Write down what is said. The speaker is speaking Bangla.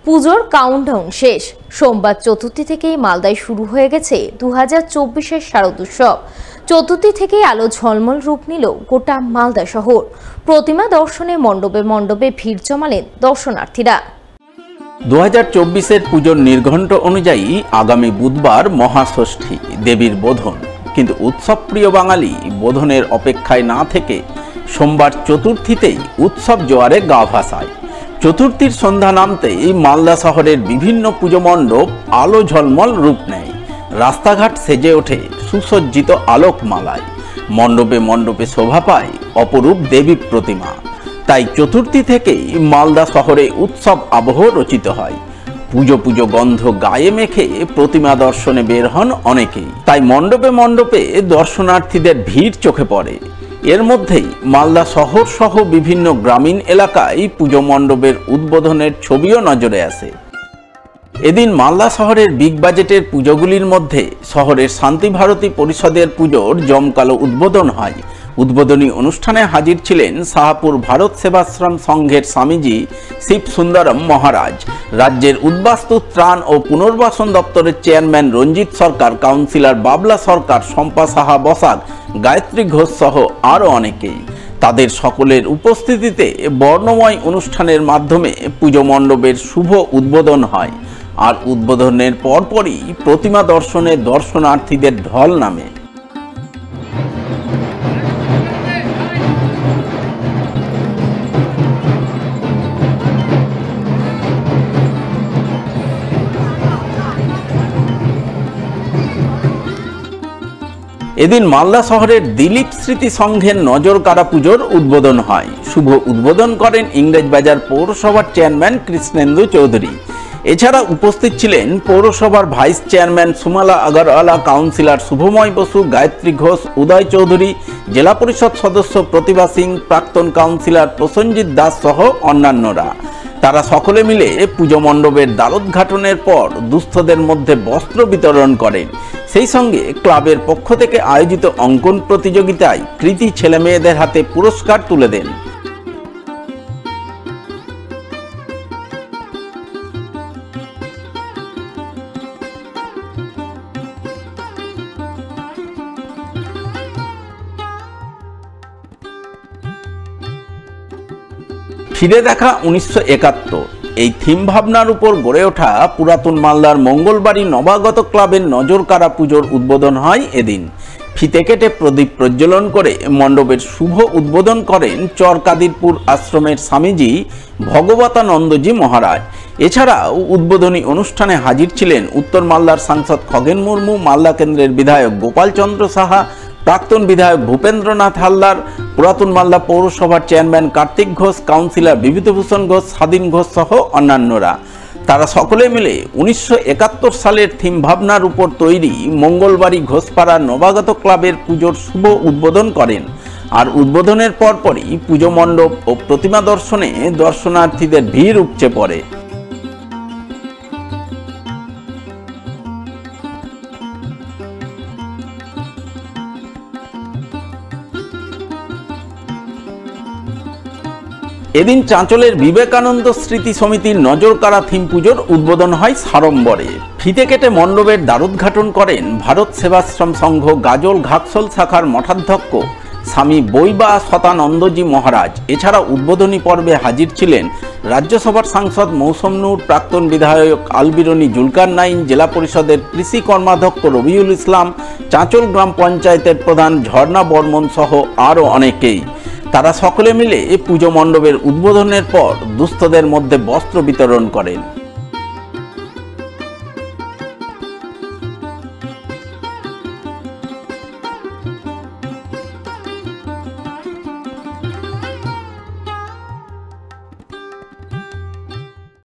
পুজোর কাউন্টডাউন শেষ। সোমবার চতুর্থী থেকেই মালদায় শুরু হয়ে গেছে 2024-এর শারদোৎসব। চতুর্থী থেকেই আলো ঝলমল রূপ নিল গোটা মালদা শহর। প্রতিমা দর্শনে মণ্ডপে মণ্ডপে ভিড় জমালেন দর্শনার্থীরা। 2024-এর পুজোর নির্ঘণ্ট অনুযায়ী আগামী বুধবার মহাষষ্ঠী, দেবীর বোধন। কিন্তু উৎসবপ্রিয় বাঙালি বোধনের অপেক্ষায় না থেকে সোমবার চতুর্থীতেই উৎসব জোয়ারে গা ভাসায়। চতুর্থীর সন্ধ্যা নামতেই মালদা শহরের বিভিন্ন পুজো মণ্ডপ আলো ঝলমল রূপ নেয়। রাস্তাঘাট সেজে ওঠে সুসজ্জিত আলোকমালায়। মণ্ডপে মণ্ডপে শোভা পায় অপরূপ দেবী প্রতিমা। তাই চতুর্থী থেকেই মালদা শহরে উৎসব আবহ রচিত হয়। পুজো পুজো গন্ধ গায়ে মেখে প্রতিমা দর্শনে বের হন অনেকেই। তাই মণ্ডপে মণ্ডপে দর্শনার্থীদের ভিড় চোখে পড়ে। এর মধ্যেই মালদা শহর সহ বিভিন্ন গ্রামীণ এলাকায় পুজো মণ্ডপের উদ্বোধনের ছবিও নজরে আসে। এদিন মালদা শহরের বিগ বাজেটের পুজোগুলির মধ্যে শহরের শান্তি ভারতী পরিষদের পুজোর জমকালো উদ্বোধন হয়। উদ্বোধনী অনুষ্ঠানে হাজির ছিলেন শাহপুর ভারত সেবাশ্রম সংঘের স্বামীজি শিব সুন্দরম মহারাজ, রাজ্যের উদ্বাস্তু ত্রাণ ও পুনর্বাসন দপ্তরের চেয়ারম্যান রঞ্জিত সরকার, কাউন্সিলর বাবলা সরকার, শম্পা সাহা বসাক, গায়ত্রী ঘোষ সহ আরও অনেকেই। তাদের সকলের উপস্থিতিতে বর্ণময় অনুষ্ঠানের মাধ্যমে পুজো মণ্ডপের শুভ উদ্বোধন হয়। আর উদ্বোধনের পরপরই প্রতিমা দর্শনে দর্শনার্থীদের ঢল নামে। এদিন মালদা শহরের দিলীপ স্মৃতি সংঘের নজর কাড়া পুজোর উদ্বোধন হয়। শুভ উদ্বোধন করেন ইংরেজবাজার পৌরসভার চেয়ারম্যান কৃষ্ণেন্দু চৌধুরী। এছাড়া উপস্থিত ছিলেন পৌরসভার vice chairman Sumala Agarwala, councillor Shubhamoy Basu, Gayatri Ghosh, উদয় চৌধুরী, জেলা পরিষদ সদস্য প্রতিভা সিং, প্রাক্তন কাউন্সিলর প্রসেনজিৎ দাস সহ অন্যান্যরা। তারা সকলে মিলে পুজো মণ্ডপের দ্বারোদ্ঘাটনের পর দুস্থদের মধ্যে বস্ত্র বিতরণ করেন। সেই সঙ্গে ক্লাবের পক্ষ থেকে আয়োজিত অঙ্কন প্রতিযোগিতায় কৃতী ছেলেমেয়েদের হাতে পুরস্কার তুলে দেন। ফিরে দেখা 1971 এই থিম ভাবনার উপর গড়ে ওঠা পুরাতন মালদার মঙ্গলবাড়ি নবাগত ক্লাবের নজর কাড়া পুজোর উদ্বোধন হয় এদিন। ফিতে কেটে প্রদীপ প্রজ্বলন করে মণ্ডপের শুভ উদ্বোধন করেন চরকাদিরপুর আশ্রমের স্বামীজি ভগবতানন্দজি মহারাজ। এছাড়াও উদ্বোধনী অনুষ্ঠানে হাজির ছিলেন উত্তর মালদার সাংসদ খগেন মুর্মু, মালদা কেন্দ্রের বিধায়ক গোপাল চন্দ্র সাহা, প্রাক্তন বিধায়ক ভূপেন্দ্রনাথ হালদার, পুরাতন মালদা পৌরসভার চেয়ারম্যান কার্তিক ঘোষ, কাউন্সিলর বিভূতিভূষণ ঘোষ, স্বাধীন ঘোষ সহ অন্যান্যরা। তারা সকলে মিলে 1971 সালের থিম ভাবনার উপর তৈরি মঙ্গলবাড়ি ঘোষপাড়া নবাগত ক্লাবের পুজোর শুভ উদ্বোধন করেন। আর উদ্বোধনের পরপরই পুজো মণ্ডপ ও প্রতিমা দর্শনে দর্শনার্থীদের ভিড় উপচে পড়ে। এদিন চাঁচলের বিবেকানন্দ স্মৃতি সমিতির নজর কাড়া থিম পুজোর উদ্বোধন হয় সাড়ম্বরে। ফিতে কেটে মণ্ডপের দ্বারোদ্ঘাটন করেন ভারত সেবাশ্রম সংঘ গাজল ঘাকসল শাখার মঠাধ্যক্ষ স্বামী বৈবা শতানন্দজি মহারাজ। এছাড়া উদ্বোধনী পর্বে হাজির ছিলেন রাজ্যসভার সাংসদ মৌসম নূর, প্রাক্তন বিধায়ক আলবিরনি জুলকার নাইন, জেলা পরিষদের কৃষি কর্মাধ্যক্ষ রবিউল ইসলাম, চাঁচল গ্রাম পঞ্চায়েতের প্রধান ঝর্ণা বর্মন সহ আরও অনেকেই। তারা সকলে মিলে পুজো মণ্ডপের উদ্বোধনের পর দুস্থদের মধ্যে বস্ত্র বিতরণ করেন।